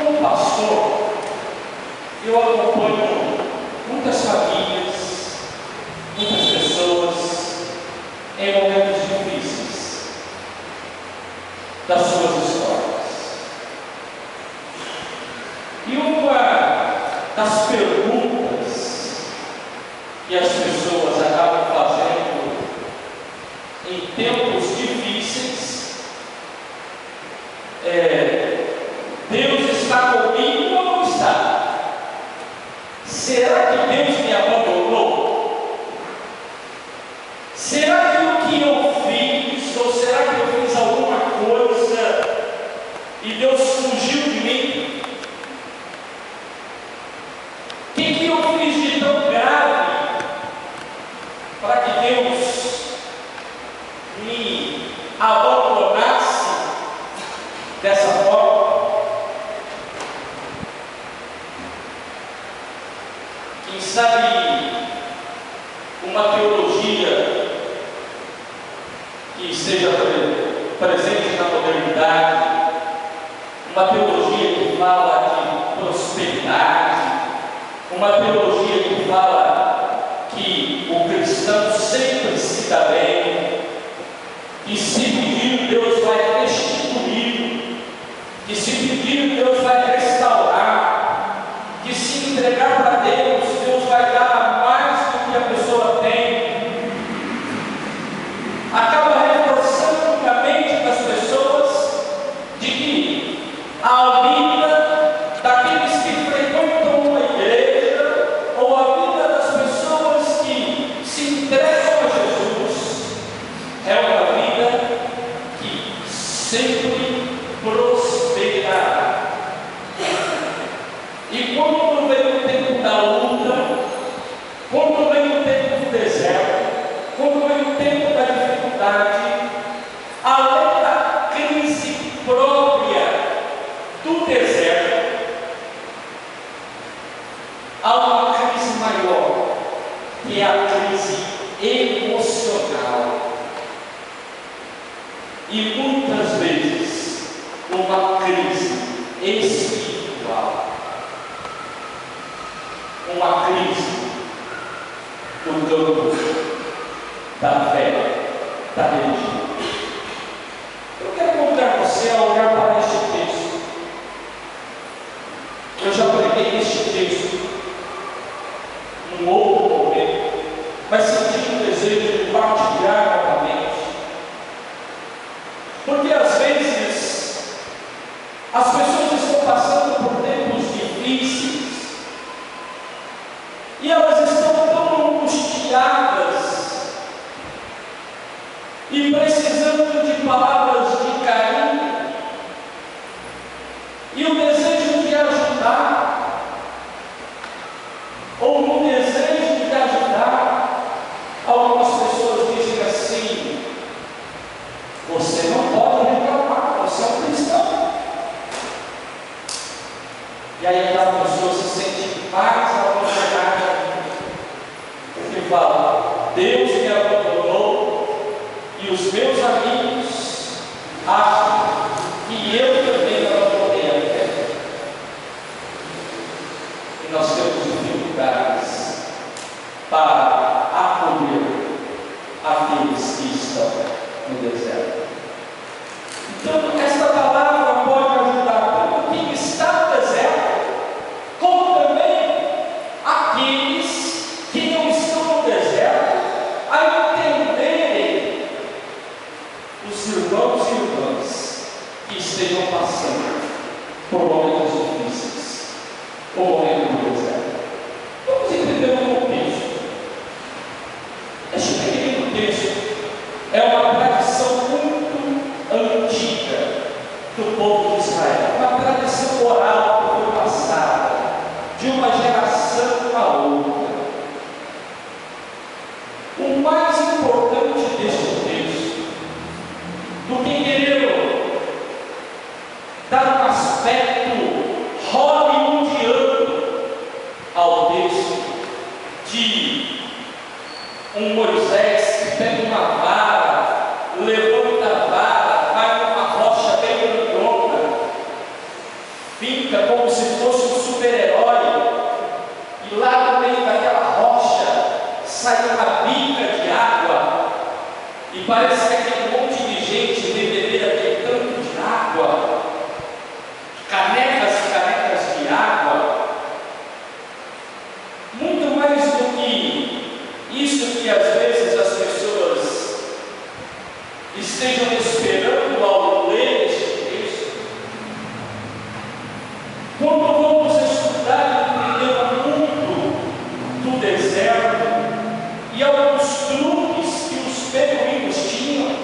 Como pastor, eu acompanho muitas famílias, muitas pessoas em momentos difíceis das suas histórias. E uma das perguntas que as pessoas acabam fazendo em tempos difíceis é: Deus está comigo ou não está? Será que Deus me abandonou? Será que o que eu fiz, ou será que eu fiz alguma coisa e Deus fugiu de mim? O que eu fiz de tão grave para que Deus me abandonasse dessa forma? Quem sabe uma teologia que esteja presente na modernidade, uma teologia que fala de prosperidade, uma teologia que fala que o cristão sempre se dá bem, que se pedir Deus vai restituir, que se pedir Deus vai restaurar, que se entregar para Deus, Deus vai dar mais do que a pessoa tem. Acaba reforçando na mente das pessoas de que a vida daqueles que frequentam uma igreja, ou a vida das pessoas que se entregam a Jesus, é uma vida que sempre prosperará. E quando vem o tempo da luta, quando vem o tempo do deserto, quando vem o tempo da dificuldade, além da crise própria do deserto, há uma crise maior, que é a crise emocional. E muitas vezes uma crise espiritual, uma crise do campo da fé, da religião. Eu quero convidar você a olhar para este texto. Eu já preguei este texto num outro momento, mas senti um desejo de partilhar novamente, porque às vezes as pessoas estão passando por tempos difíceis e elas estão tão angustiadas e precisando de palavras de carinho e o desejo de ajudar, ou no desejo de ajudar, algumas pessoas dizem assim: você não pode reclamar, você é um cristão. E aí aquela pessoa se sente mais à vontade, porque fala: Deus me abandonou e os meus amigos acham que eu também abandonei a fé. E nós temos dificuldades para acolher aqueles que estão no deserto. Então, esta palavra pode ajudar tanto quem está no deserto, como também aqueles que não estão no deserto, a entenderem os irmãos e irmãs que estejam passando por momentos difíceis, ou momento do deserto. Vamos entender um contexto. Este pequeno texto é uma tradição muito antiga do povo de Israel, uma tradição oral que foi passada de uma geração a outra. O mais importante deste texto, do que querer dar um aspecto hollywoodiano ao texto, de um Moisés que pega uma vara, levanta a vara, vai numa rocha bem grandona, fica como se fosse um super-herói, e lá no meio daquela rocha sai uma bica de água, e parece que aquele monte de gente vem beber aquele tanto de água, canecas e canecas de água, muito mais do que isso que às vezes as pessoas estejam esperando ao ler este texto. Quando vamos estudar e entender o mundo do deserto e alguns truques que os beduínos tinham,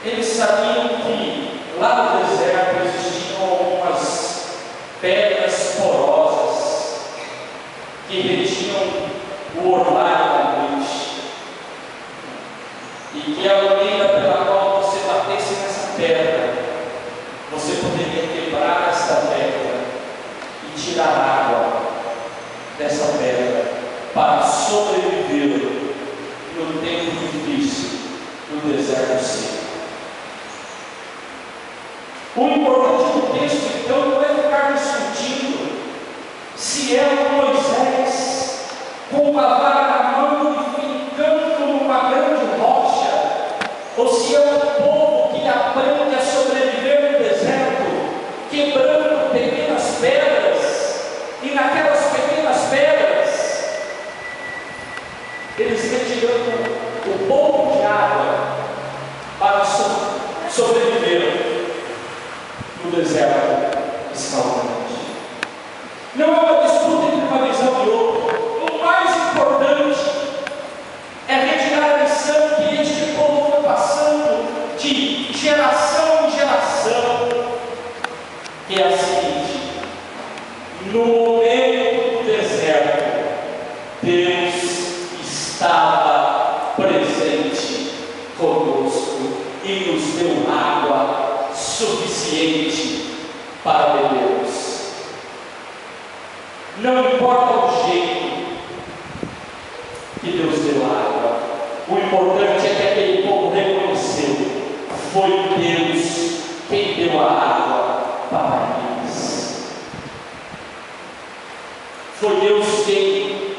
eles sabiam que lá no deserto existiam algumas pedras porosas que retinham o orvalho da noite, e que a maneira pela qual você batesse nessa pedra, você poderia quebrar essa pedra e tirar água dessa pedra para sobreviver no tempo difícil do deserto seco. O importante do texto, então, não é ficar discutindo se é o Moisés com uma vara na mão e fincando numa grande rocha, ou se é o povo que aprende a sobreviver no deserto, quebrando pequenas pedras, e naquelas pequenas pedras, eles retirando o pouco de água para sobreviver no deserto escaldante. Não é uma disputa entre uma visão e outra. O mais importante é retirar a lição que este povo foi passando de geração em geração, que é a seguinte: no momento do deserto, Deus estava presente conosco e nos deu água suficiente para bebermos. Não importa o jeito que Deus deu água, o importante é que aquele povo reconheceu: foi Deus quem deu a água para eles. Foi Deus quem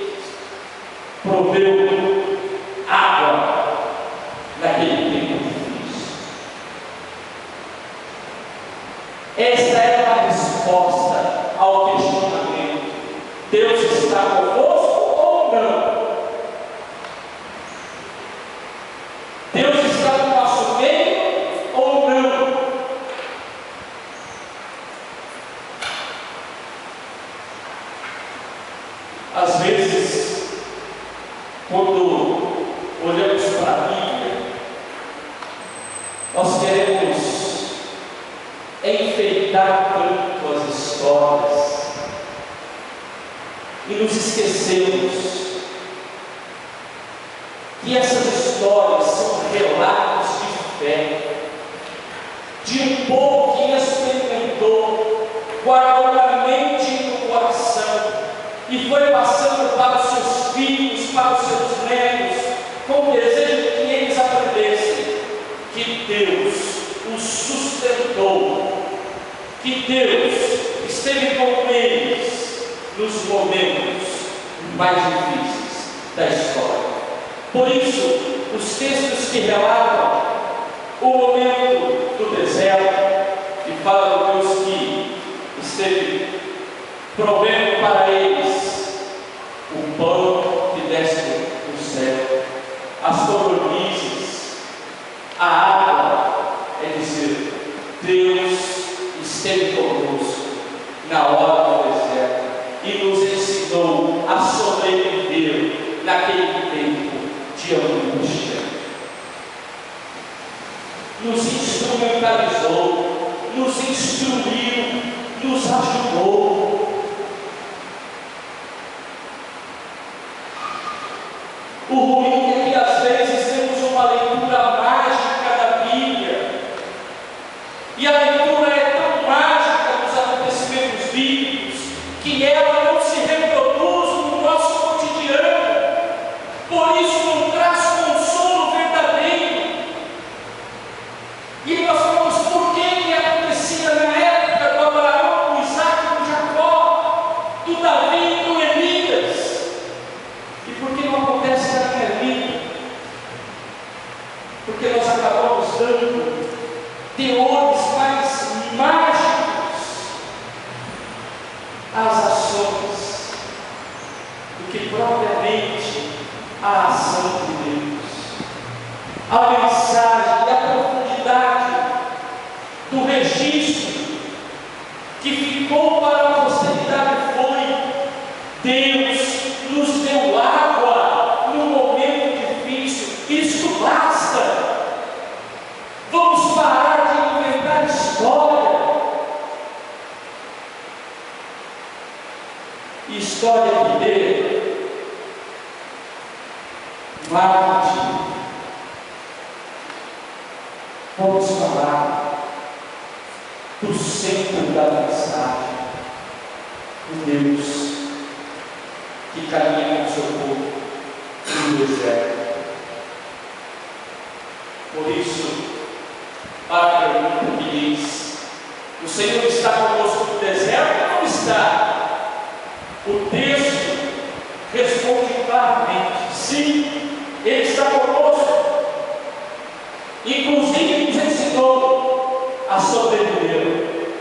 proveu água naquele tempo difícil. Esta é a resposta ao questionamento: Deus está conosco ou não? Deus está no nosso meio ou não? Às vezes, quando olhamos para a Bíblia, nós queremos enfeitar tanto as histórias e nos esquecemos que essas histórias são relatos de fé, de um povo que experimentou, guardou na mente e no coração, e foi passando para os seus filhos, para os seus netos, com o desejo de que eles aprendessem que Deus os sustentou, que Deus esteve com eles nos momentos mais difíceis da história. Por isso, os textos que relatam o momento do deserto, que fala do Deus que esteve provendo para eles o pão que desce do céu, as codornizes, a água, é dizer, Deus esteve conosco na hora do deserto e nos ensinou a sobreviver naquele tempo de angústia. Nos instrumentalizou, nos instruiu, nos ajudou. O ruim é que às vezes temos uma leitura mágica da Bíblia, e a leitura é tão mágica dos acontecimentos bíblicos que ela não se reproduz no nosso cotidiano, por isso não traz consolo verdadeiro. E nós falamos: por que acontecia na época leitores mais mágicos às ações do que propriamente a ação de Deus. A mensagem e a profundidade do registro que ficou para a posteridade foi: Deus nos deu água no momento difícil. Isso basta. Vamos parar de inventar história. História que dê marketing. Vamos falar do centro da mensagem, o Deus que caminha com o seu povo no deserto. Por isso, a pergunta que diz: o Senhor está conosco no deserto ou não está? O texto responde claramente: sim, Ele está conosco. Inclusive nos ensinou a sobreviver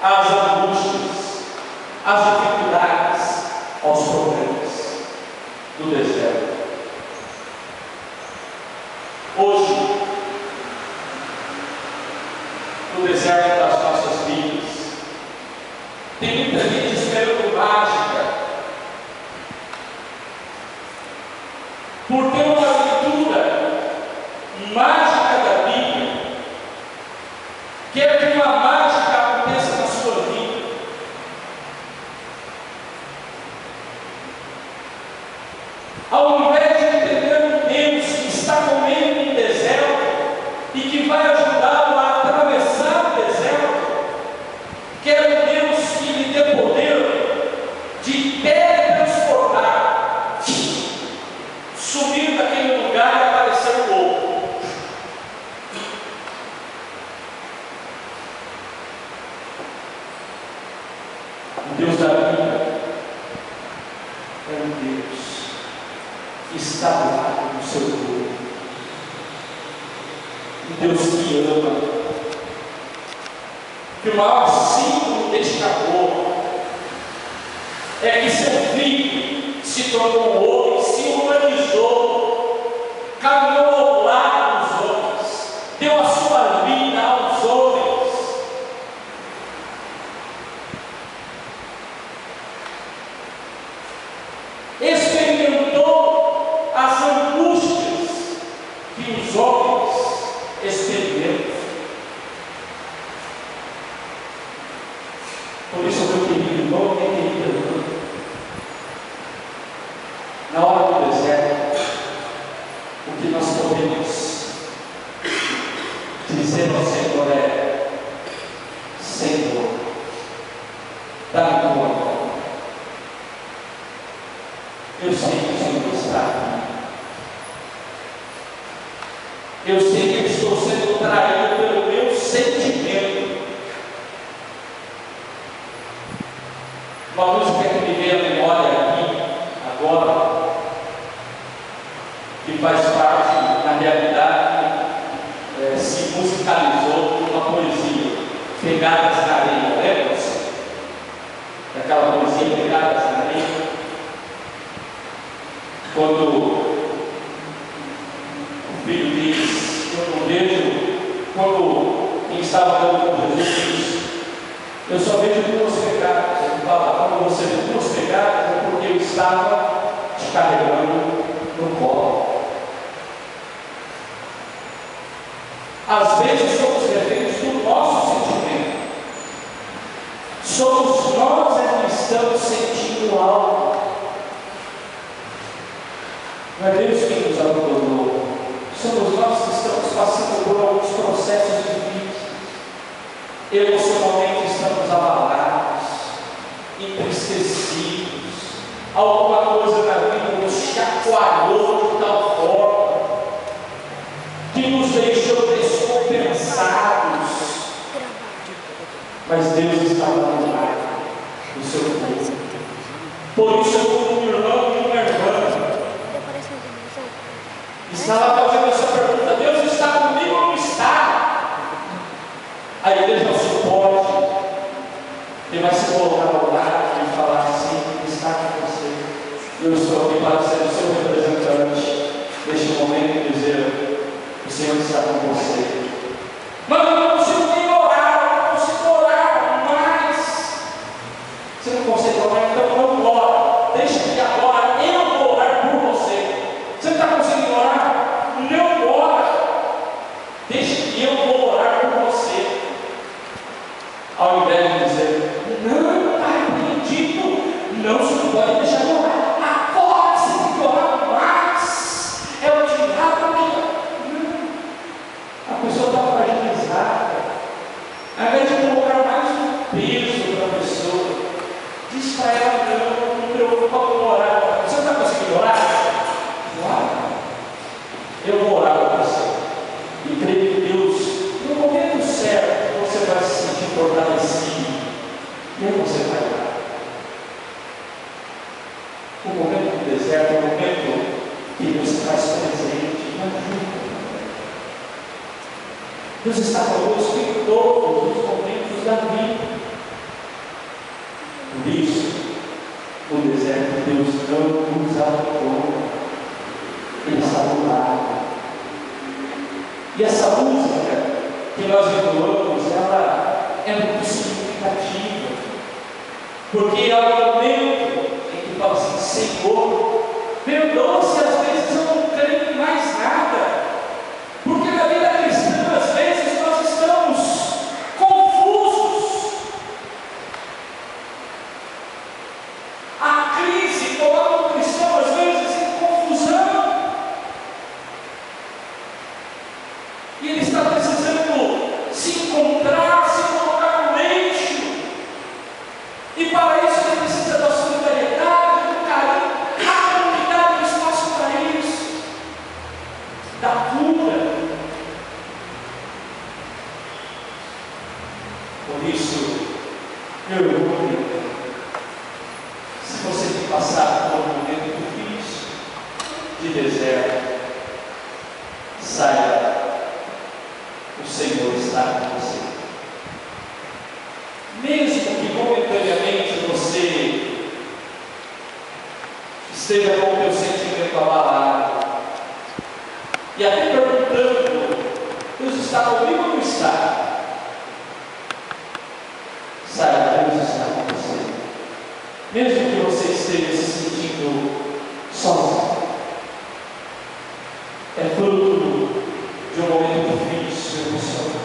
às angústias, às dificuldades, aos problemas do deserto. Hoje, no deserto das nossas vidas, tem muita gente esperando mágica, por ter uma leitura mágica da Bíblia, quer que uma mágica aconteça na sua vida. Ao invés de entender um Deus que está com ele no deserto e que vai ajudá-lo a atravessar o deserto, quer um Deus que lhe dê poder de teletransportar, subir daquele lugar e aparecer um outro. O Deus da Bíblia é um Deus que está lá no seu povo, um Deus que ama, que o maior símbolo deste amor é que seu filho se tornou um homem, se humanizou, caminhou ao lado dos homens, deu a sua vida aos homens. Experimentou as angústias que os homens experimentam. Por isso, meu querido irmão, minha querida irmã, na hora do deserto, o que nós podemos dizer ao Senhor é: Senhor, dá-me tua mão. Eu sei que o Senhor está aqui. Eu sei que eu estou sendo traído pelo meu sentimento. Uma música que me veio à memória aqui, agora, que faz parte, na realidade, se musicalizou uma poesia, Pegadas na Areia. Lembra-se? Daquela poesia, Pegadas na Areia? Quando o filho diz: eu não vejo, quando quem estava dando com Jesus diz: eu só vejo duas pegadas. Ele fala: quando você vê duas pegadas, é porque eu estava te carregando no colo. Às vezes somos reféns do nosso sentimento. Somos nós que estamos sentindo algo. Não é Deus quem nos abandonou. Somos nós que estamos passando por alguns processos difíceis. Emocionalmente estamos abalados, entristecidos. Alguma coisa na vida nos chacoalhou de tal forma que nos deixou descompensados. Mas Deus está lá no seu povo. Por isso, como um irmão e uma irmã está lá fazendo essa pergunta: Deus está comigo ou não está? A igreja é o suporte. Ele vai se colocar ao lado e falar assim: está com você. Eu estou aqui para ser o seu representante neste momento e dizer: o Senhor está com você. Mas eu não consigo nem orar, eu não consigo orar mais. Você não consegue orar, então não ora. Deixa que agora eu vou orar por você. Você não está conseguindo orar? Não ora. Deixa que eu vou orar por você. Ao invés de dizer: não, está repreendido, não se pode deixar de orar. Agora você tem que orar mais. É o diabo que. Não. A pessoa está fragilizada. Ao invés de colocar mais um peso para a pessoa, diz para ela: não, não preocupa com orar. Você não está conseguindo orar? Ora. Eu vou orar para você. E creio que Deus, no momento certo, você vai se sentir fortalecido. E aí você vai orar. O momento do deserto é o momento que Deus traz presente na vida. Deus está conosco em todos os momentos da vida. Por isso, no deserto, Deus não nos abandona. Ele está do lado. E essa música que nós entoamos, ela é muito significativa. Porque é o momento em que fala assim: Senhor, perdoa se às vezes eu não creio em mais nada. Porque na vida cristã, às vezes, nós estamos confusos. A crise coloca o cristão, às vezes, em confusão. E ele está precisando se encontrar, se colocar no eixo. E para isso ele precisa da solidariedade, do carinho, da comunidade do espaço para isso, da cura. Por isso, meu irmão, se você tem passado por um momento difícil, de deserto, saiba, o Senhor está com você. Mesmo que momentaneamente você esteja com o teu sentimento abalado, e até perguntando: Deus está comigo ou não está? Saiba, Deus está com você. Mesmo que você esteja se sentindo sozinho, é fruto de um momento difícil, emocional.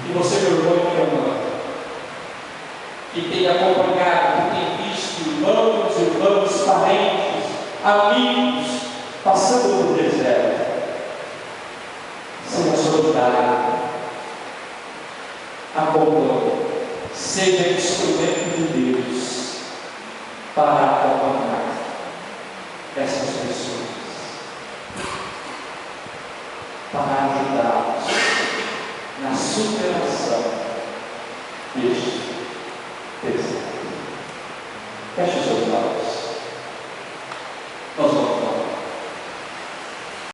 E você, meu irmão e minha irmã, que tem acompanhado, que tem visto irmãos, parentes, amigos passando por deserto, seja solidário, acompanhe, seja instrumento de Deus para acompanhar essas pessoas, para ajudá-los na superação deste deserto. Feche os olhos.